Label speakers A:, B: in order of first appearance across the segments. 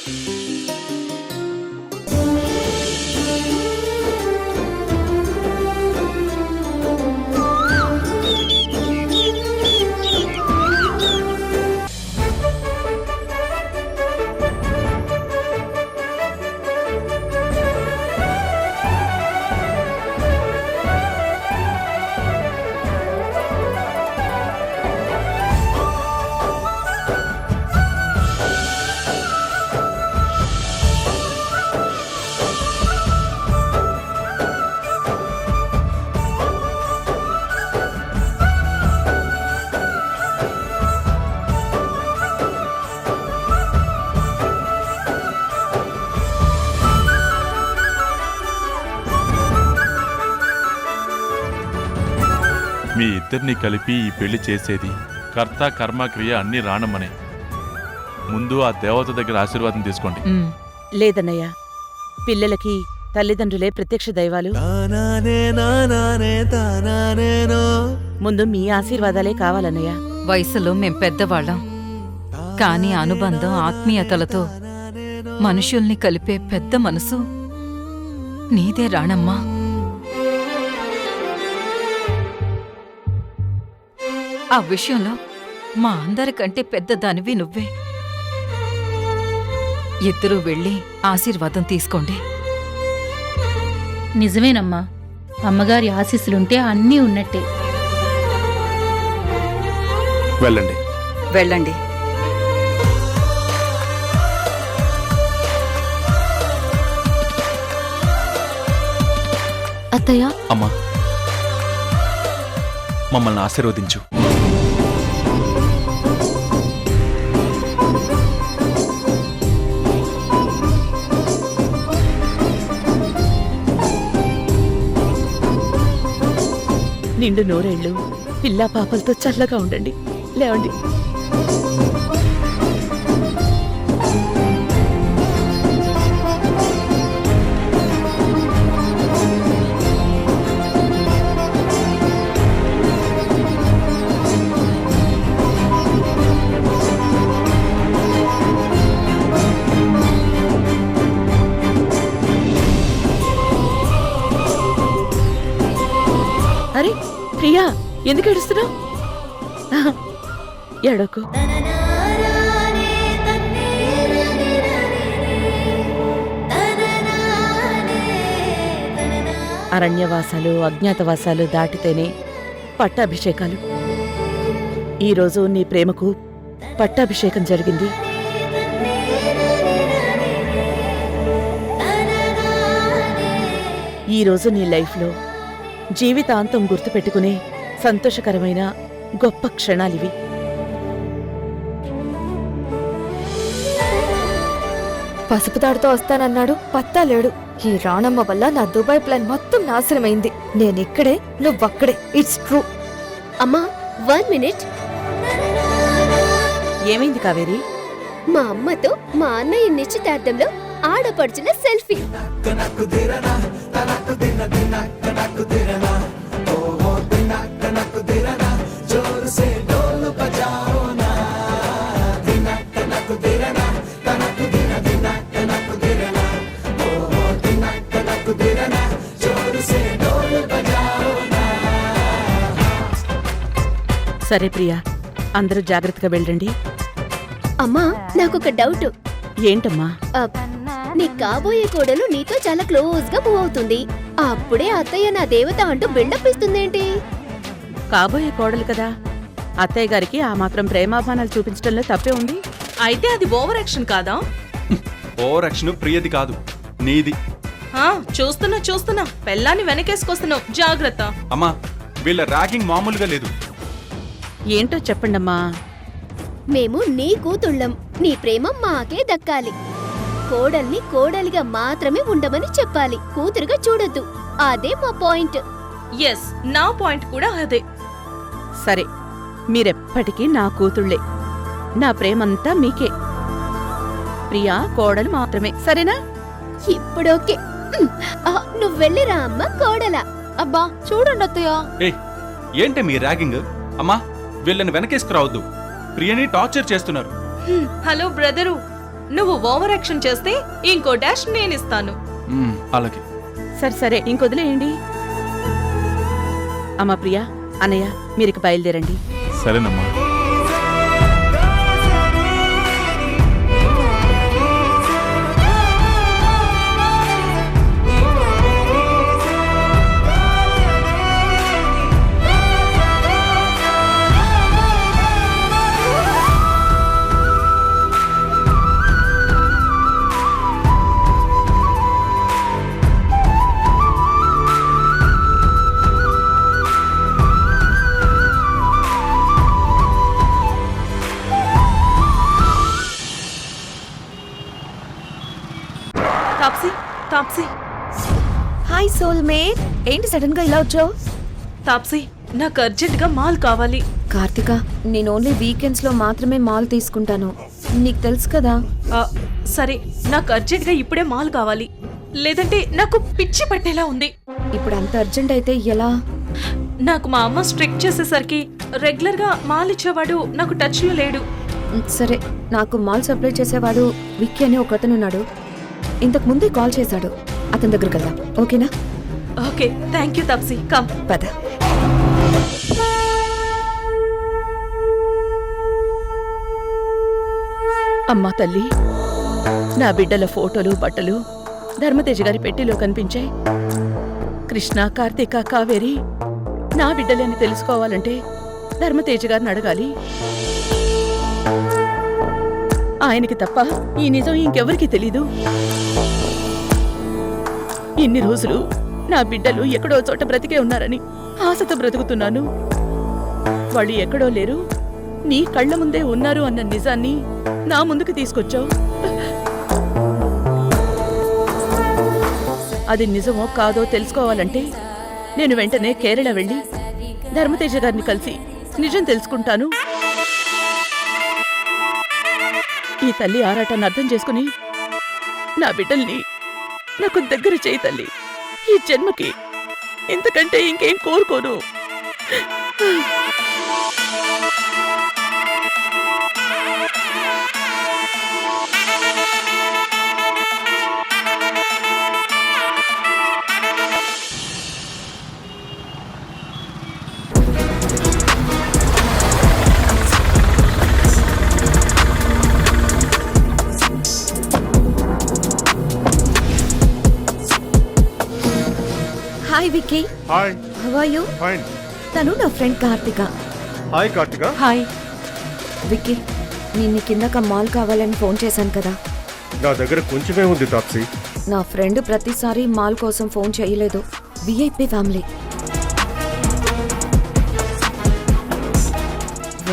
A: మీ ఇద్దరిని కలిపి ఈ పెళ్లి చేసేది కర్త కర్మ క్రియ అన్ని రానమ్మనే. ముందు ఆ దేవత దగ్గర ఆశీర్వాదం తీసుకోండి.
B: లేదన్నయ్య, పిల్లలకి తల్లిదండ్రులే ప్రత్యక్ష దైవాలు. ముందు మీ ఆశీర్వాదాలే కావాలన్నయ్య.
C: వయసులో మేం పెద్దవాళ్ళం, కాని అనుబంధం ఆత్మీయతలతో మనుషుల్ని కలిపే పెద్ద మనసు నీదే రాణమ్మా. ఆ విషయంలో మా అందరికంటే పెద్దదానివి నువ్వే. ఇద్దరూ వెళ్ళి ఆశీర్వాదం తీసుకోండి.
D: నిజమేనమ్మా, అమ్మగారి ఆశీస్సులుంటే అన్నీ ఉన్నట్టే.
E: వెళ్ళండి.
C: వెళ్ళండి.
D: అత్తయ్య,
E: అమ్మా, మమ్మల్ని ఆశీర్వదించు.
B: నిండు నూరేళ్లు పిల్లా పాపలతో చల్లగా ఉండండి. లేవండి. అరే ప్రియా, ఎందుకు ఏడుస్తున్నావు? ఎడకు. అరణ్యవాసాలు అజ్ఞాతవాసాలు దాటితేనే పట్టాభిషేకాలు. ఈరోజు నీ ప్రేమకు పట్టాభిషేకం జరిగింది. ఈరోజు నీ లైఫ్లో జీవితాంతం గుర్తుపెట్టుకునే సంతోషకరమైన గొప్ప క్షణాలివి.
F: పసుపు తాడుతో వస్తానన్నాడు, పత్తా లేడు. ఈ రాణమ్మ వల్ల నా దుబాయ్ ప్లాన్ మొత్తం నాశనమైంది. నేనిక్కడే, నువ్వక్కడే. It's true.
G: అమ్మా, 1 minute.
B: ఏమైంది కావేరి?
G: మా అమ్మతో మా అన్నయ్య నిశ్చితార్థంలో ఆడపడుచున్న సెల్ఫీ.
B: సరే ప్రియా, అందరూ జాగ్రత్తగా వెళ్ళండి.
G: అమ్మా, నాకొక డౌట్.
B: ఏంటమ్మా?
G: నీ కాబోయే కోడలు నీతో చాలా క్లోజ్ గా మూవ్ అవుతుంది. అప్పుడే అత్తయ్య నా దేవత అంటూ బిల్డప్ ఇస్తుందేంటి?
B: కాబోయే కోడలు కదా, అత్తయ్య గారికి ఆ మాత్రం ప్రేమాభానాలు చూపించడంలో తప్పే ఉంది.
H: అయితే అది ఓవర్ యాక్షన్ కాదా?
E: ఓవర్ యాక్షన్ ప్రియది కాదు, నీది.
H: చూస్తున్నా పెళ్ళాన్ని వెనకేసుకొస్తున్నావు, జాగ్రత్త.
E: అమ్మా, వీళ్ళ ర్యాగింగ్ మామూలుగా లేదు.
B: ఏంటో చెప్పండమ్మా.
G: మేము నీ కూతుళ్ళం, నీ ప్రేమ మాకే దక్కాలి. కోడల్ని కోడలిగా మాత్రమే ఉండమని చెప్పాలి, కూతురుగా చూడొద్దు. అదే మా పాయింట్.
H: ఎస్, నా పాయింట్ కూడా అదే.
B: సరే, మీరెప్పటికీ నా కూతుళ్లే. నా ప్రేమంతా మీకే. ప్రియా కోడలు మాత్రమే, సరేనా?
G: ఇప్పుడోకే. నువ్వెళ్ళిరా అమ్మ కోడలా.
F: అబ్బా చూడండి అత్తయ్య.
E: ఏంటి మీ ర్యాగింగ్? అమ్మా, వీళ్ళని వెనకేసుకురావద్దు. ప్రియని టార్చర్ చేస్తున్నారు.
H: హలో బ్రదరు, నువ్వు ఓవర్ యాక్షన్ చేస్తే ఇంకో డాష్ నేనిస్తాను.
A: అలాగే.
B: సరే సరే ఇంకొదిలేయండి. అమ్మా ప్రియా, అన్నయ్య మీరికి బయలుదేరండి.
A: సరేనమ్మా.
H: తాప్సీ, తాప్సీ,
F: హాయ్ సోల్మేట్, ఏంటి సడన్ గా ఇలా వచ్చావు?
H: తాప్సీ, నాకు అర్జెంట్గా మాల్ కావాలి.
F: కార్తిక, నేను ఓన్లీ వీకెండ్స్ లో మాత్రమే మాల్ తీసుకుంటాను, నీకు తెలుసు కదా.
H: సరే, నాకు అర్జెంట్గా ఇప్పుడే మాల్ కావాలి, లేదంటే నాకు పిచ్చి పట్టేలా ఉంది.
F: ఇప్పుడు అంత అర్జెంట్ అయితే ఎలా?
H: నాకు మా అమ్మ స్ట్రిక్ట్ చేసేసరికి రెగ్యులర్గా మాల్ ఇచ్చేవాడు నాకు టచ్లో లేడు.
F: సరే, నాకు మాల్ సప్లై చేసేవాడు విక్కీ అని ఒకతను ఉన్నాడు, ఇంతకు ముందే కాల్ చేశాడు, అతని దగ్గరికి వెళ్దాం, ఓకేనా?
H: Okay, thank you Taapsee, come.
F: పద.
B: అమ్మా తల్లి, నా బిడ్డల ఫోటోలు బట్టలు ధర్మతేజ గారి పెట్టిలో కనిపించాయి. కృష్ణ, కార్తీక, కావేరి నా బిడ్డలే అని తెలుసుకోవాలంటే ధర్మతేజ గారిని అడగాలి. ఆయనకి తప్ప ఈ నిజం ఇంకెవరికి తెలీదు. ఇన్ని రోజులు నా బిడ్డలు ఎక్కడో చోట బ్రతికే ఉన్నారని ఆశతో బ్రతుకుతున్నాను. వాళ్ళు ఎక్కడో లేరు, నీ కళ్ళ ముందే ఉన్నారు అన్న నిజాన్ని నా ముందుకు తీసుకొచ్చావు. అది నిజమో కాదో తెలుసుకోవాలంటే నేను వెంటనే కేరళ వెళ్ళి ధర్మతేజ గారిని కలిసి నిజం తెలుసుకుంటాను. ఈ తల్లి ఆరాటాన్ని అర్థం చేసుకుని నా బిడ్డల్ని నాకు దగ్గర చేయి తల్లి. ఈ జన్మకి ఇంతకంటే ఇంకేం కోరుకోను.
F: Hi Vicky.
E: Hi.
F: How are you?
E: Fine.
F: తను నా friend Karthika.
E: Hi Karthika.
H: Hi.
F: Vicky, నేను కిందక మాల్ కావాలని ఫోన్ చేశాను కదా.
E: నా దగ్గర కొంచెమే ఉంది తాప్సీ.
F: నా ఫ్రెండ్ ప్రతిసారి మాల్ కోసం ఫోన్ చేయలేదు. VIP family.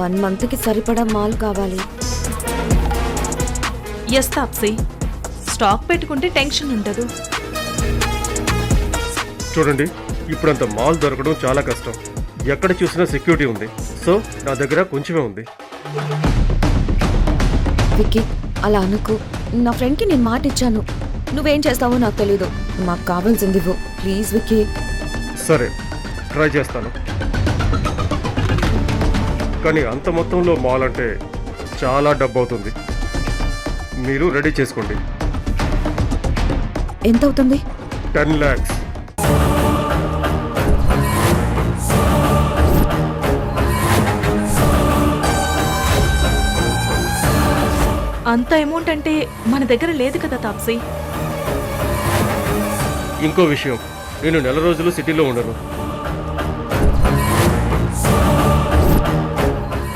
F: 1 మంత్కి సరిపడా మాల్ కావాలి.
H: ఎస్ తాప్సీ, స్టాక్ పెట్టుకుంటే టెన్షన్ ఉండదు.
E: చూడండి, ఇప్పుడంత మాల్ దొరకడం చాలా కష్టం. ఎక్కడ చూసినా సెక్యూరిటీ ఉంది. సో నా దగ్గర కొంచెమే ఉంది.
F: విక్కీ, అలా అనుకు. నా ఫ్రెండ్కి నేను మాట ఇచ్చాను. నువ్వేం చేస్తావో నాకు తెలీదు. మాకు కావాల్సింది ఇవ్వు ప్లీజ్ విక్కీ.
E: సరే, ట్రై చేస్తాను. కానీ అంత మొత్తంలో మాల్ అంటే చాలా డబ్బు అవుతుంది. మీరు రెడీ చేసుకోండి.
F: ఎంత అవుతుంది?
E: 10 lakhs.
H: అంత అమౌంట్ అంటే మన దగ్గర లేదు కదా తాప్సీ.
E: ఇంకో విషయం, నేను నెల రోజులు సిటీలో ఉండను.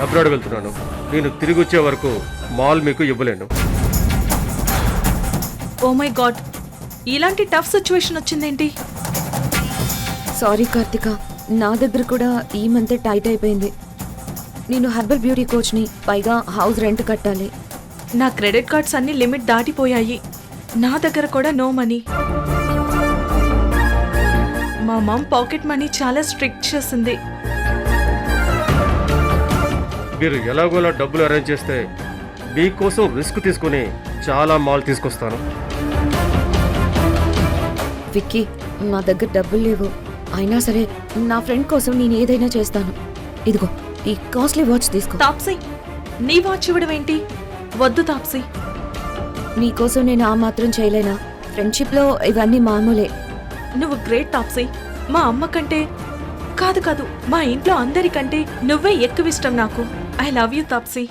E: అబ్రాడ్ వెళ్తున్నాను. నేను తిరిగి వచ్చే వరకు మాల్ మీకు ఇవ్వలేను.
H: ఓ మై గాడ్, ఇలాంటి టఫ్ సిచ్యువేషన్ వచ్చిందేంటి?
F: సారీ కార్తిక, నా దగ్గర కూడా ఈ మంతే టైట్ అయిపోయింది. నేను హెర్బల్ బ్యూటీ కోచ్ని, పైగా హౌస్ రెంట్ కట్టాలి.
H: నా క్రెడిట్ కార్డ్స్ అన్ని లిమిట్ దాటిపోయాయి. నా దగ్గర కూడా నో మనీ. మా మమ్ పాకెట్ మనీ చాలా స్ట్రిక్ట్ చేసింది.
E: మీరు ఎలాగోలా డబ్బులు అరేంజ్ చేస్తే మీకోసం రిస్క్ తీసుకుని చాలా మాల్ తీసుకొస్తాను.
F: విక్కీ, నా దగ్గర డబ్బులు లేవు. అయినా సరే నా ఫ్రెండ్ కోసం నేను ఏదైనా చేస్తాను. ఇదిగో ఈ కాస్ట్లీ వాచ్ తీసుకో.
H: తాప్సీ, నీ వాచ్ ఇవ్వడం ఏంటి? వద్దు తాప్సీ.
F: మీకోసం నేను ఆ మాత్రం చేయలేనా? ఫ్రెండ్షిప్లో ఇవన్నీ మామూలే.
H: నువ్వు గ్రేట్ తాప్సీ. మా అమ్మ కంటే కాదు మా ఇంట్లో అందరికంటే నువ్వే ఎక్కువ ఇష్టం నాకు. I love you Taapsee.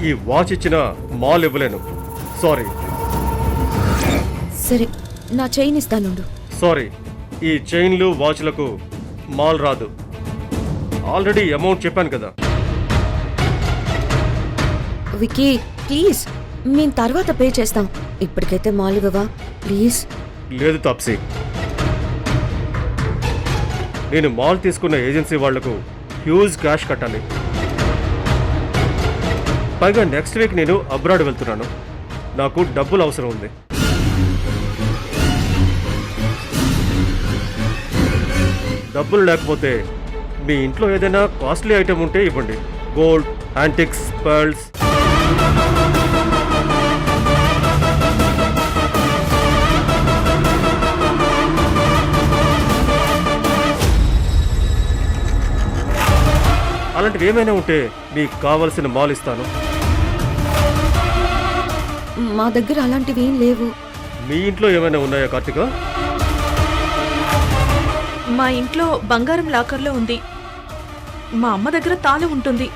E: ఈ వాచ్ ఇచ్చిన మాల్ ఇవ్వలేను. సారీ.
F: సరే, నా చైన్ ఇస్తానుండు.
E: సారీ, ఈ చైన్లు వాచ్లకు మాల్ రాదు. ఆల్రెడీ అమౌంట్ చెప్పాను కదా.
F: వికీ ప్లీజ్, మేము తర్వాత పే చేస్తాం. ఇప్పటికైతే మాల్ ఇవ్వవా ప్లీజ్?
E: లేదు తాప్సీ, నేను మాల్ తీసుకున్న ఏజెన్సీ వాళ్లకు హ్యూజ్ క్యాష్ కట్టాలి. పైగా నెక్స్ట్ వీక్ నేను అబ్రాడ్ వెళ్తున్నాను. నాకు డబ్బులు అవసరం ఉంది. డబ్బులు లేకపోతే మీ ఇంట్లో ఏదైనా కాస్ట్లీ ఐటెం ఉంటే ఇవ్వండి. Gold, antiques, pearls. అలాంటివి ఏమైనా ఉంటే మీకు కావలసిన మాల్ ఇస్తాను.
F: మా దగ్గర అలాంటివి ఏం లేవు.
E: మీ ఇంట్లో ఏమైనా ఉన్నాయా కార్తిక?
H: మా ఇంట్లో బంగారం లాకర్లో ఉంది. మా అమ్మ దగ్గర తాళం ఉంటుంది.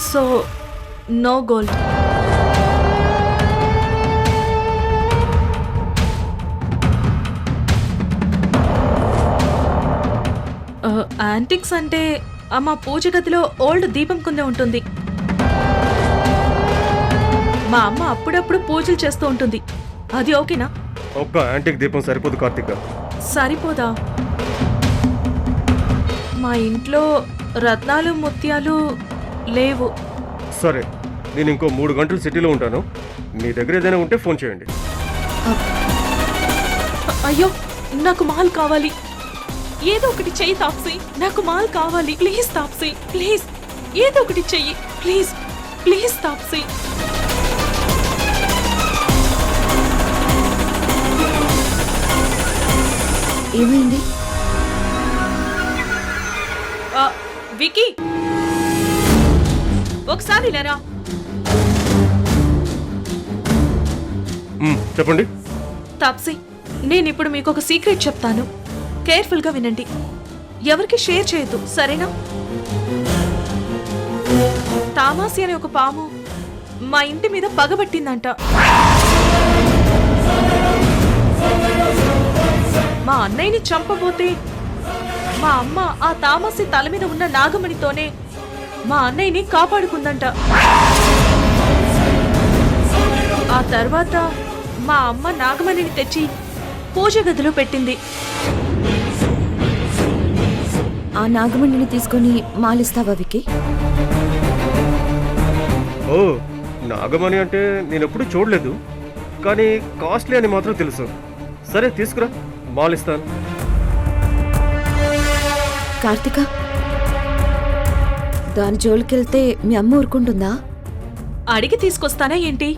H: So no gold. యాంటిక్స్ అంటే మా పూజ గదిలో ఓల్డ్ దీపం కుందే ఉంటుంది. మా అమ్మ అప్పుడప్పుడు పూజలు చేస్తూ ఉంటుంది. అది ఓకేనా?
E: ఒక్క యాంటిక్ దీపం సరిపోదు కార్తిక.
H: సరిపోదా? మా ఇంట్లో రత్నాలు ముత్యాలు లేవు.
E: సరే, నేను ఇంకో 3 గంటలు సిటీలో ఉంటాను. మీ దగ్గర ఏదైనా ఉంటే ఫోన్ చేయండి.
H: అయ్యో, నాకు మాల్ కావాలి. ఏదో ఒకటి చెయ్యి తాప్సీ. నాకు మాల్ కావాలి. ప్లీజ్ తాప్సీ, ప్లీజ్ ఏదో ఒకటి చెయ్యి. Please please Taapsee.
F: ఏమైంది?
H: వికీ, ఒకసారి లేరా.
E: చెప్పండి.
H: తాప్సీ, నేను ఇప్పుడు మీకు ఒక సీక్రెట్ చెప్తాను. కేర్ఫుల్ గా వినండి. ఎవరికి షేర్ చేయొద్దు, సరేనా? తామాసి అనే ఒక పాము మా ఇంటి మీద పగబట్టిందంట. మా అన్నయ్యని చంపబోతే మా అమ్మ ఆ తామసి తల మీద ఉన్న నాగమణితోనే మా అన్నయ్యని కాపాడుకుందంట. ఆ తర్వాత మా అమ్మ నాగమణిని తెచ్చి పూజ గదిలో పెట్టింది.
F: ఆ నాగమణిని తీసుకొని మాలిస్తావా వికీ?
E: ఓ, నాగమణి అంటే నేను ఎప్పుడు చూడలేదు, కానీ కాస్ట్లీ అని మాత్రం తెలుసు. సరే తీసుకురా, మాల్ ఇస్తాను.
F: కార్తిక, దాని జోలికెళ్తే మీ అమ్మ ఊరుకుంటుందా?
H: అడిగి తీసుకొస్తానా ఏంటి?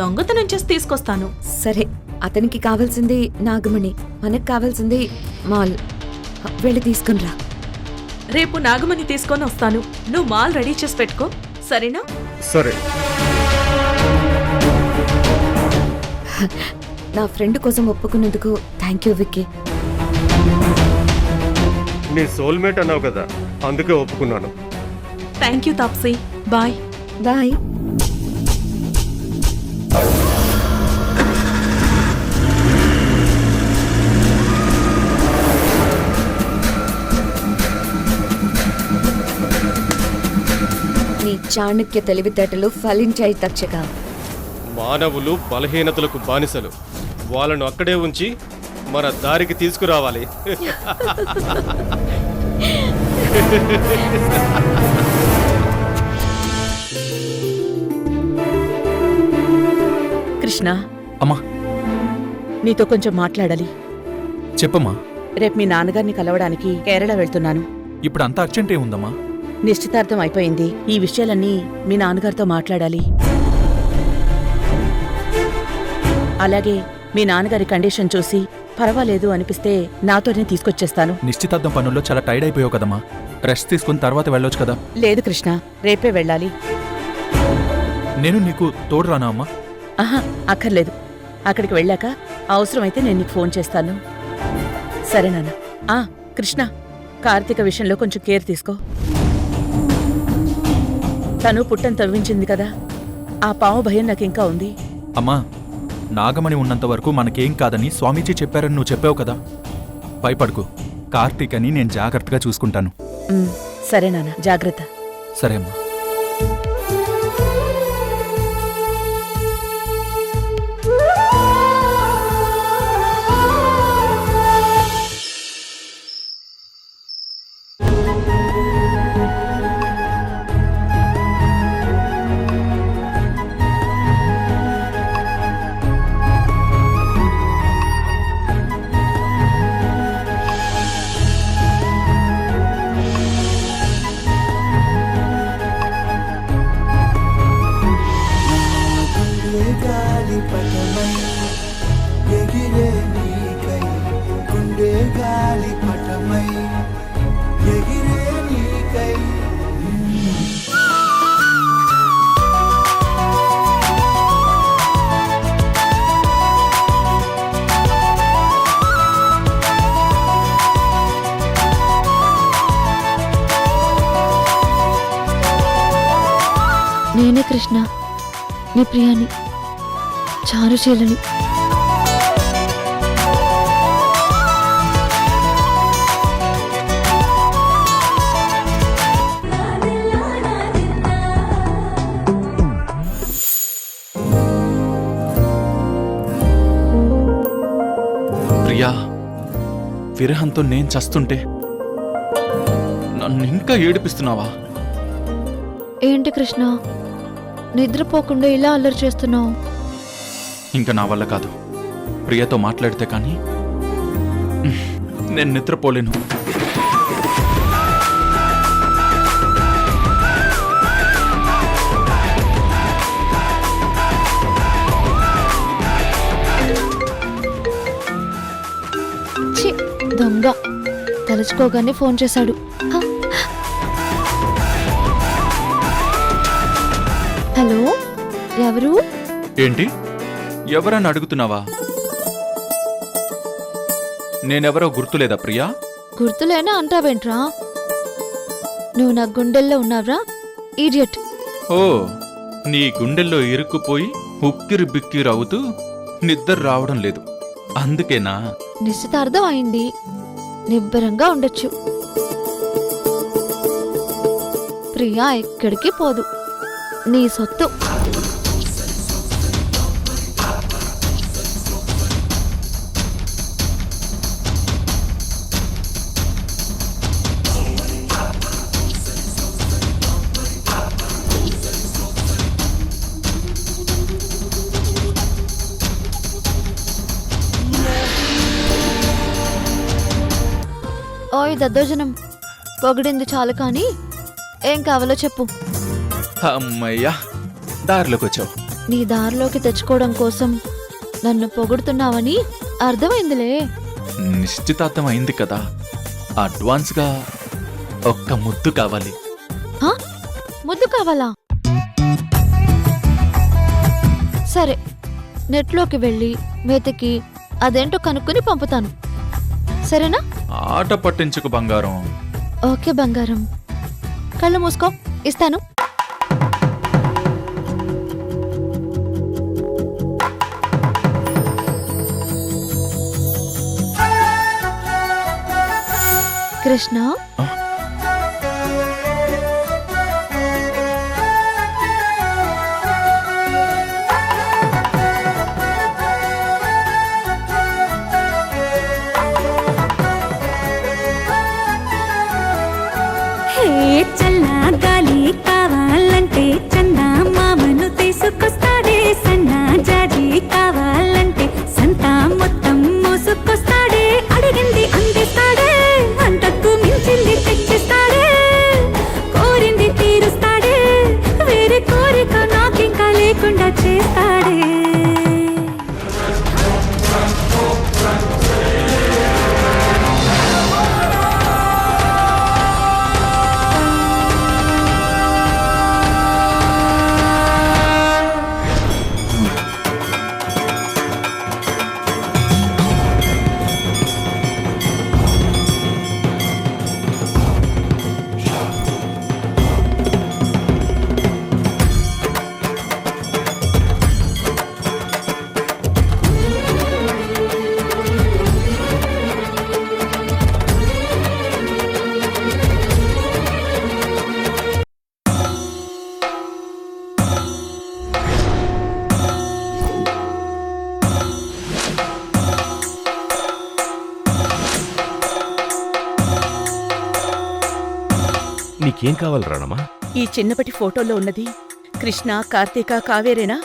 H: దొంగతనం చేసి తీసుకొస్తాను.
F: సరే, అతనికి కావాల్సింది నాగమణి, మనకు కావాల్సింది మాల్. వెళ్ళి తీసుకునిరా.
H: రేపు నాగమణి తీసుకొని వస్తాను. నువ్వు మాల్ రెడీ చేసి పెట్టుకో, సరేనా?
E: సరే.
F: నా ఫ్రెండ్ కోసం ఒప్పుకున్నందుకు థ్యాంక్ యూ విక్కీ.
E: నీ సోల్మేట్ అన్నావు కదా, అందుకే ఒప్పుకున్నాను.
H: Thank you Taapsee. Bye
F: bye. నీ చాణక్య తెలివితేటలు ఫలించాయి తక్షక.
E: మానవులు బలహీనతలకు బానిసలు. వాళ్ళను అక్కడే ఉంచి మన దారికి తీసుకురావాలి.
B: కృష్ణ,
I: అమ్మా,
B: నీతో కొంచెం మాట్లాడాలి.
I: చెప్పమ్మా.
B: రేపు మీ నాన్నగారిని కలవడానికి కేరళ వెళ్తున్నాను.
I: ఇప్పుడు అంత అర్జెంటే ఉందమ్మా.
B: నిశ్చితార్థం అయిపోయింది. ఈ విషయాలన్నీ మీ నాన్నగారితో మాట్లాడాలి. అలాగే మీ నాన్నగారి కండిషన్ చూసి పర్వాలేదు అనిపిస్తే నాతోనే తీసుకొచ్చేస్తాను.
I: నిశ్చితార్థం పనుల్లో చాలా టైర్డ్ అయిపోయావు కదమ్మా. రెస్ట్ తీసుకుని తర్వాత వెళ్ళొచ్చు కదా.
B: లేదు కృష్ణ, రేపే వెళ్ళాలి.
I: నేను నీకు తోడు రానా అమ్మా?
B: ఆహా, అక్కర్లేదు. అక్కడికి వెళ్ళాక అవసరమైతే నేను నీకు ఫోన్ చేస్తాను. సరే నాన్న. కృష్ణ, కార్తీక విషయంలో కొంచెం కేర్ తీసుకో. తను పుట్టని తవ్వించింది కదా, ఆ పాము భయం నాకింకా ఉంది.
I: అమ్మా, నాగమణి ఉన్నంత వరకు మనకేం కాదని స్వామీజీ చెప్పారని నువ్వు చెప్పావు కదా. భయపడుకు. కార్తీక్ అని నేను జాగ్రత్తగా చూసుకుంటాను.
B: సరే నాన్న, జాగ్రత్త.
I: సరే అమ్మా.
F: నేనే కృష్ణ, నీ ప్రియాని, చారుశీలని.
I: ప్రియా, విరహంతో నేను చస్తుంటే నన్ను ఇంకా ఏడిపిస్తున్నావా?
F: ఏంటి కృష్ణ, నిద్రపోకుండా ఇలా అల్లరి చేస్తున్నావు?
I: ఇంకా నా వల్ల కాదు. ప్రియతో మాట్లాడితే కానీ నేను నిద్రపోలేను.
F: ఛీ, దొంగ. తలుచుకోగానే ఫోన్ చేశాడు. హలో, ఎవరు?
I: ఏంటి, ఎవరని అడుగుతున్నావా? నేనెవరో గుర్తులేదా ప్రియా?
F: గుర్తులేనా అంటావేంట్రా? నువ్వు నా గుండెల్లో ఉన్నావ్రా, ఈడియట్.
I: ఓ, నీ గుండెల్లో ఇరుక్కుపోయి ఉక్కిరి బిక్కిరి అవుతూ నిద్ర రావడం లేదు, అందుకేనా?
F: నిశ్చితార్థం అయింది, నిబ్బరంగా ఉండొచ్చు. ప్రియా ఎక్కడికి పోదు, నీ సొత్తు. ఓయ్ దద్దోజనం, పొగిడింది చాలు కానీ ఏం కావాలో చెప్పు.
I: అమ్మయ్యా, దారిలోకి వచ్చావు.
F: నీ దారిలోకి తెచ్చుకోవడం కోసం నన్ను పొగుడుతున్నావని అర్థమైందిలే.
I: నిశ్చితార్థం అయింది కదా, అడ్వాన్స్గా ఒక్క ముద్దు కావాలి.
F: ముద్దు కావాలా? సరే, నెట్లోకి వెళ్ళి వెతికి అదేంటో కనుక్కొని పంపుతాను, సరేనా?
I: ఆట పట్టించుకు బంగారం.
F: ఓకే బంగారం, కళ్ళు మూసుకో, ఇస్తాను. కృష్ణ,
J: చల్లా గాలి కావాలంటే చందా మామను తీసుకొస్తాడే, సన్నా జాజి కావాలంటే సంతా మొత్తం మోసుకొస్తాడే, అడిగింది అందిస్తాడే, అంతకు మించింది తెచ్చిస్తాడే, కోరింది తీరుస్తాడే, వేరే కోరిక నాకింకా లేకుండా చేస్తాడే.
K: ఏం కావాలి రాణమ్మా?
B: ఈ చిన్నపటి ఫోటోలో ఉన్నది కృష్ణ కార్తీక కావేరేనా?